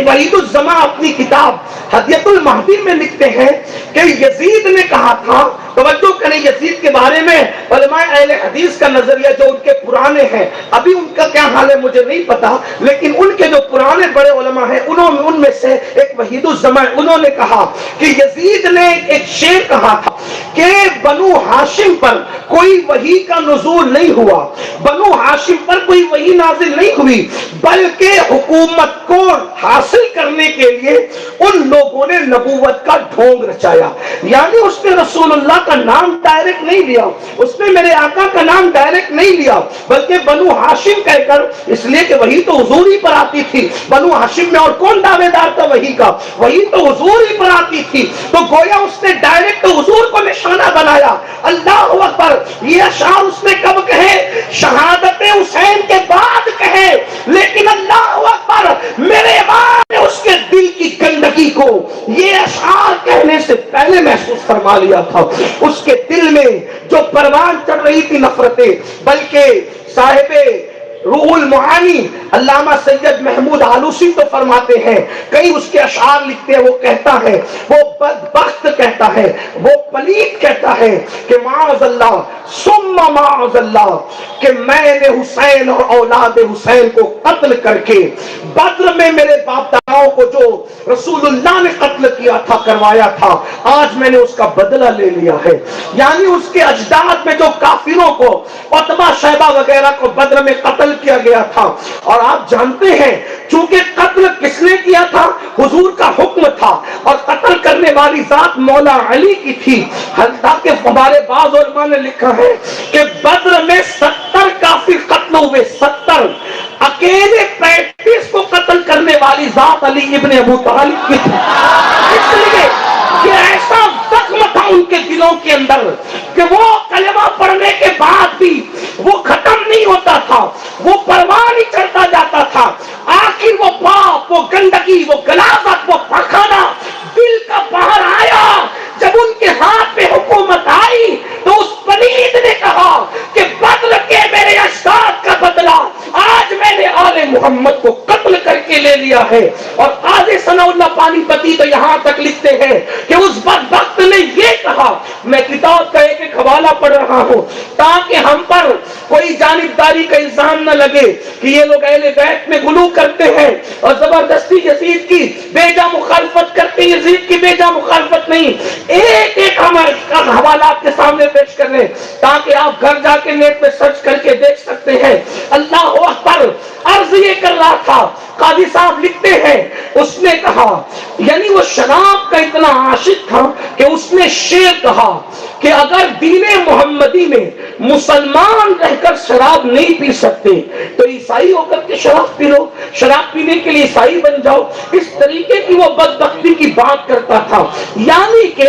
وحید الزما اپنی کتاب ہدیۃ المہدی میں لکھتے ہیں کہ یزید نے کہا تھا، توجہ کریں یزید کے بارے میں علماء اہل حدیث کا نظریہ جو ان کے پرانے ہیں، ابھی ان کا کیا حال ہے مجھے نہیں پتا، لیکن ان کے جو پرانے بڑے علماء ہیں ان میں سے ایک وحید الزما، انہوں نے کہا کہ یزید نے ایک شعر کہا تھا کہ بنو ہاشم پر کوئی وحی کا نزول نہیں ہوا، بنو ہاشم پر کوئی وحی نازل نہیں ہوئی، بلکہ حکومت کو حاصل کرنے کے لیے ان لوگوں نے نبوت کا ڈھونگ رچایا۔ یعنی اس نے رسول اللہ کا نام ڈائریکٹ نہیں لیا، اس نے میرے آقا کا نام ڈائریکٹ نہیں لیا، بلکہ بنو ہاشم کہہ کر، اس لیے کہ وحی تو حضور ہی پر آتی تھی، بنو ہاشم میں اور کون دعوے دار تھا وحی کا، وحی تو حضور ہی پر آتی تھی، تو گویا اس نے ڈائریکٹ حضور کو نشانہ بنایا۔ اللہ اکبر، یہ اشعار اس نے کب کہے؟ شہادت حسین کے بعد کہے، لیکن اللہ اکبر، میرے امام نے اس کے دل کی گندگی کو یہ اشعار کہنے سے پہلے محسوس فرما لیا تھا۔ اس کے دل میں جو پروان چڑھ رہی تھی نفرتیں، بلکہ صاحب روح المعانی علامہ سید محمود آلوسی تو فرماتے ہیں، کئی اس کے اشعار لکھتے ہیں، وہ کہتا ہے، وہ بدبخت کہتا ہے، وہ پلیت کہتا ہے کہ معاذ اللہ ثم معاذ اللہ، کہ میں نے حسین اور اولاد حسین کو قتل کر کے بدر میں میرے باپ داؤں کو جو رسول اللہ نے قتل کیا تھا، کروایا تھا، آج میں نے اس کا بدلہ لے لیا ہے۔ یعنی اس کے اجداد میں جو کافروں کو، عتبہ شیبہ وغیرہ کو بدر میں قتل کیا گیا تھا، اور آپ جانتے ہیں چونکہ قتل کس نے کیا تھا؟ حضور کا حکم تھا، اور قتل کرنے والی ذات مولا علی کی تھی۔ حتیٰ ہمارے بعض علماء نے لکھا ہے کہ بدر میں 70 کافر قتل ہوئے، 70، اکیلے 35 کو قتل کرنے والی ذات علی ابن ابو طالب کی تھی۔ اس لیے یہ ایسا زخم تھا ان کے دلوں کے اندر کہ وہ کلمہ پڑھنے کے بعد بھی وہ ختم نہیں ہوتا تھا، وہ پرواہ نہیں چڑھتا جاتا تھا۔ آخر وہ پاپ، وہ گندگی، وہ غلاظت، وہ پخانہ دل کا باہر آیا۔ جب ان کے ہاتھ میں حکومت آئی تو اس پلید نے کہا کہ بدل کے میرے اجداد کا بدلہ آج میں نے آل محمد کو قتل کر کے لے لیا ہے۔ اور قاضی ثناء اللہ پانی پتی تو یہاں تک لکھتے ہیں کہ اس بدبخت نے یہ کہا، میں کتاب کا ایک ایک حوالہ پڑھ رہا ہوں تاکہ ہم پر کوئی جانبداری کا الزام نہ لگے کہ یہ لوگ اہل بیت میں غلو کرتے ہیں اور زبردستی یزید کی بیجا مخالفت کرتے ہیں۔ یزید کی بیجا مخالفت نہیں، ایک ایک ہم حوالات کے سامنے پیش کر رہے ہیں تاکہ آپ گھر جا کے نیٹ پہ سرچ کر کے دیکھ سکتے ہیں۔ اللہ اکبر، عرض یہ کر رہا تھا، قاضی صاحب لکھتے ہیں، اس نے کہا، یعنی وہ شراب کا اتنا عاشق تھا کہ اس نے شعر کہا کہ اگر دین محمدی میں مسلمان رہ کر شراب نہیں پی سکتے تو عیسائی ہو کر کے شراب پی لو، شراب پینے کے لیے عیسائی بن جاؤ۔ اس طریقے کی وہ بدبختی کی بات کرتا تھا۔ یعنی کہ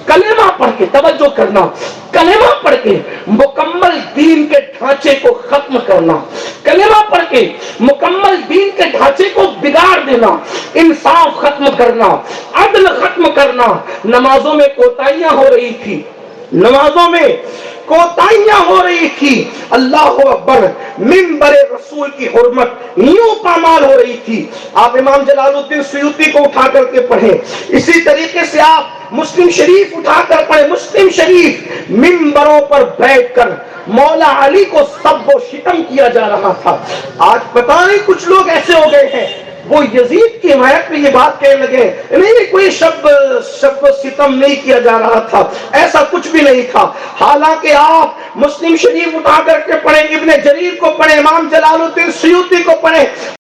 کلمہ پڑھ کے، توجہ کرنا، کلمہ پڑھ کے مکمل دین کے ڈھانچے کو ختم کرنا، کلمہ پڑھ کے مکمل دین کے ڈھانچے کو بگاڑ دینا، انصاف ختم کرنا، عدل ختم کرنا۔ نمازوں میں کوتاہیاں ہو رہی تھی، نمازوں میں کوتاہیاں ہو رہی تھی، اللہ اکبر، منبر رسول کی حرمت یوں پامال ہو رہی تھی۔ آپ امام جلال الدین سیوطی کو اٹھا کر کے پڑھیں، اسی طریقے سے آپ مسلم شریف اٹھا کر پڑھیں۔ مسلم شریف منبروں پر بیٹھ کر مولا علی کو سب و شتم کیا جا رہا تھا۔ آج پتہ نہیں کچھ لوگ ایسے ہو گئے ہیں، وہ یزید کی حمایت میں یہ بات کہنے لگے، نہیں کوئی شب و ستم نہیں کیا جا رہا تھا، ایسا کچھ بھی نہیں تھا۔ حالانکہ آپ مسلم شریف اٹھا کر کے پڑھیں، ابن جریر کو پڑھیں، امام جلال الدین سیوطی کو پڑھیں،